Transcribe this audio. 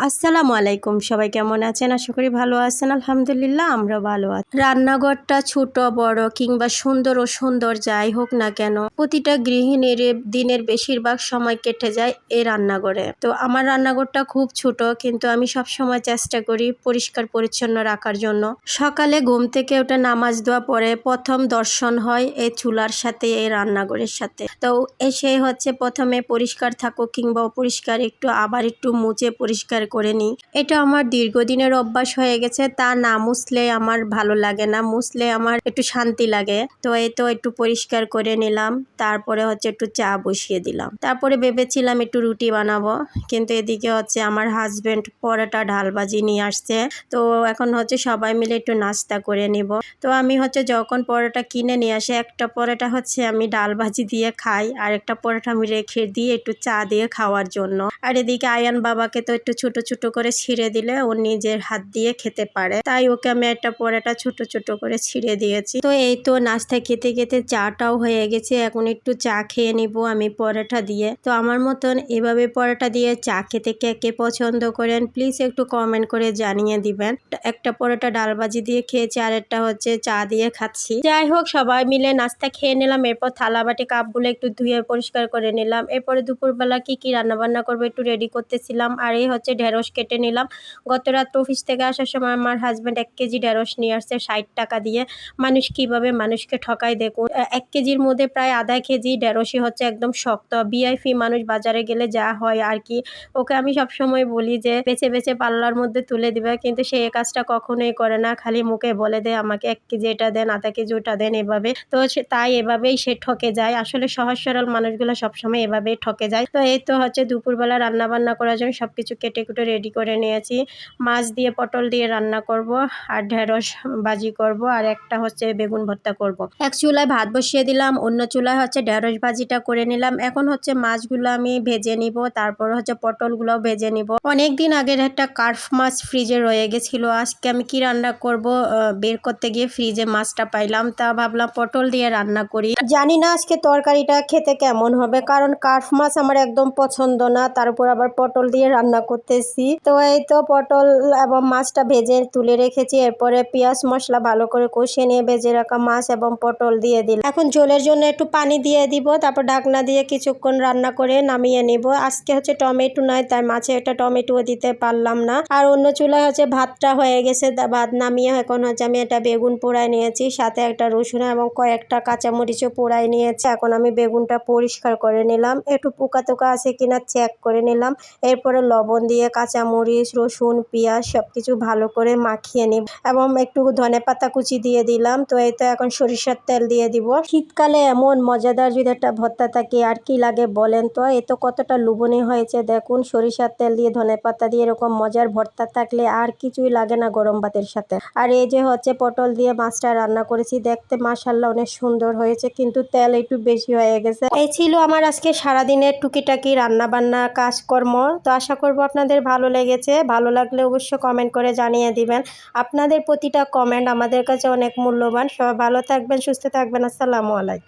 আসসালামু আলাইকুম, সবাই কেমন আছেন? আশা করি ভালো আছেন। আলহামদুলিল্লাহ আমরা ভালো আছি। রান্নাঘরটা ছোট বড় কিংবা সুন্দর ও সুন্দর যাই হোক না কেন, প্রতিটা গৃহিণীর দিনের বেশিরভাগ সময় কেটে যায় এই রান্নাঘরে। তো আমার রান্নাঘরটা খুব ছোট, কিন্তু আমি সব সময় চেষ্টা করি পরিষ্কার পরিচ্ছন্ন রাখার জন্য। সকালে ঘুম থেকে ওঠে, নামাজ দোয়া পরে প্রথম দর্শন হয় এই চুলার সাথে, এই রান্নাঘরের সাথে। তো এসে হচ্ছে প্রথমে পরিষ্কার থাকুক কিংবা অপরিষ্কার আবার একটু মুছে পরিষ্কার করে নিই। এটা আমার দীর্ঘদিনের অভ্যাস হয়ে গেছে। তা না মুছলে আমার ভালো লাগে না, মুছলে আমার একটু শান্তি লাগে। তো এই তো একটু পরিষ্কার করে নিলাম, তারপরে হচ্ছে একটু চা বসিয়ে দিলাম। তারপরে ভেবেছিলাম একটু রুটি বানাবো, কিন্তু এদিকে হচ্ছে আমার হাজবেন্ড পরোটা ডালবাজি নিয়ে আসছে। তো এখন হচ্ছে সবাই মিলে একটু নাস্তা করে নিব। তো আমি হচ্ছে যখন পরোটা কিনে নিয়ে আসে, একটা পরোটা হচ্ছে আমি ডাল ভাজি দিয়ে খাই, আর একটা পরোটা আমি রেখে দিয়ে একটু চা দিয়ে খাওয়ার জন্য। আর এদিকে আয়ান বাবাকে তো একটু ছোট ছোট করে ছিঁড়ে দিলে ও নিজের হাত দিয়ে খেতে পারে, তাই ওকে আমি একটা পরোটা ছোট ছোট করে ছিঁড়ে দিয়েছি। তো এই তো নাস্তা খেতে খেতে চাটাও হয়ে গেছে, এখন একটু চা খেয়ে নিব আমি পরোটা দিয়ে। তো আমার মতন এভাবে পরোটা দিয়ে চা খেতে কে কে পছন্দ করেন প্লিজ একটু কমেন্ট করে জানিয়ে দিবেন। একটা পরোটা ডাল ভাজি দিয়ে খেয়েছি, আর একটা হচ্ছে চা দিয়ে খাচ্ছি। যাই হোক, সবাই মিলে নাস্তা খেয়ে নিলাম, এরপর থালা বাটি কাপগুলো একটু ধুয়ে পরিষ্কার করে নিলাম। এরপরে দুপুরবেলা কি রান্না বান্না করবো একটু রেডি করতেছিলাম। আর এই হচ্ছে ঢেঁড়স কেটে নিলাম। গত রাত অফিস থেকে আসার সময় আমার হাজব্যান্ড 1 কেজি ঢেঁড়স নিয়ে আসছে 60 টাকা দিয়ে। মানুষ কিভাবে মানুষকে ঠকায় দেখুন। 1 কেজির মধ্যে প্রায় আধা কেজি ঢেঁড়সই হচ্ছে একদম শক্ত। ভিআইপি মানুষ বাজারে গেলে যা হয় আর কি। ওকে আমি সবসময় বলি যে বেছে বেছে পাল্লার মধ্যে তুলে দিবে, কিন্তু সে এই কাজটা কখনোই করে না, খালি মুখে বলে দেয় আমাকে 1 কেজি এটা দেন, আধা কেজি ওটা দেন, এভাবে। তো তাই এভাবেই সে ঠকে যায়। আসলে সহজ সরল মানুষগুলো সবসময় এভাবেই ঠকে যায়। তো এই তো হচ্ছে দুপুরবেলা রান্না বান্না করার জন্য সবকিছু কেটে কুটে রেডি করে নিয়েছি। মাছ দিয়ে পটল দিয়ে রান্না করব, আর ঢেঁড়স ভাজি করব, আর একটা হচ্ছে বেগুন ভর্তা করব। এক চুলায় ভাত বসিয়ে দিলাম, অন্য চুলায় হচ্ছে ঢেঁড়স ভাজিটা করে নিলাম। এখন হচ্ছে মাছগুলো আমি ভেজে নিব, তারপর হচ্ছে পটলগুলোও ভেজে নিব। অনেকদিন আগের একটা কার্প মাছ ফ্রিজে রয়ে গেছিল, আজকে আমি কি রান্না করব বের করতে গিয়ে ফ্রিজে মাছটা পাইলাম, তা ভাবলাম পটল দিয়ে রান্না করি। জানি না আজকে তরকারিটা খেতে কেমন হবে, কারণ কার্প মাছ আমার একদম পছন্দ না, তার উপর আবার পটল দিয়ে রান্না করতেছি। তো এই তো পটল এবং মাছটা ভেজে তুলে রেখেছি, এরপরে পেঁয়াজ মশলা ভালো করে কষিয়ে নিয়ে ভেজে রাখা মাছ এবং পটল দিয়ে দিলাম। এখন ঝোলের জন্য একটু পানি দিয়ে দিব, তারপর ঢাকনা দিয়ে কিছুক্ষণ রান্না করে নামিয়ে নিব। আজকে হচ্ছে টমেটো নয়, তাই মাছে একটা টমেটো দিতে পারলাম না। আর অন্য চুলায় হচ্ছে ভাতটা হয়ে গেছে, ভাত নামিয়ে এখন হচ্ছে আমি একটা বেগুন পোড়ায় নিয়েছি, সাথে একটা রসুন এবং কয়েকটা কাঁচামরিচও পোড়ায় নিয়েছি। এখন আমি বেগুনটা পরিষ্কার করে নিলাম, একটু পোকা টোকা আছে কিনা চেক করে নিলাম। এরপরে লবণ দিয়ে কাঁচামরিচ রসুন পেঁয়াজ সবকিছু ভালো করে মাখিয়ে নিব, এবং একটু ধনেপাতা কুচি দিয়ে দিলাম। তো এই তো এখন সরিষার তেল দিয়ে দিব। শীতকালে এমন মজাদার যদি একটা ভর্তা থাকে আর কি লাগে বলেন তো। এ তো কতটা লোভনীয় হয়েছে দেখুন, সরিষার তেল দিয়ে ধনেপাতা দিয়ে এরকম মজার ভর্তা থাকলে আর কিছুই লাগে না গরম ভাতের সাথে। আর এই যে হচ্ছে পটল দিয়ে মাছটা রান্না করেছি, দেখতে মাশাআল্লাহ অনেক সুন্দর হয়েছে, কিন্তু তেল একটু বেশি হয়ে গেছে। এই ছিল আমার আজকে সারাদিনের টুকিটাকি রান্না বান্না কাজকর্ম। তো আশা করব আপনাদের ভালো লেগেছে, ভালো লাগলে অবশ্যই কমেন্ট করে জানিয়ে দিবেন। আপনাদের প্রতিটা কমেন্ট আমাদের কাছে অনেক মূল্যবান। সবাই ভালো থাকবেন, সুস্থ থাকবেন। আসসালামু আলাইকুম।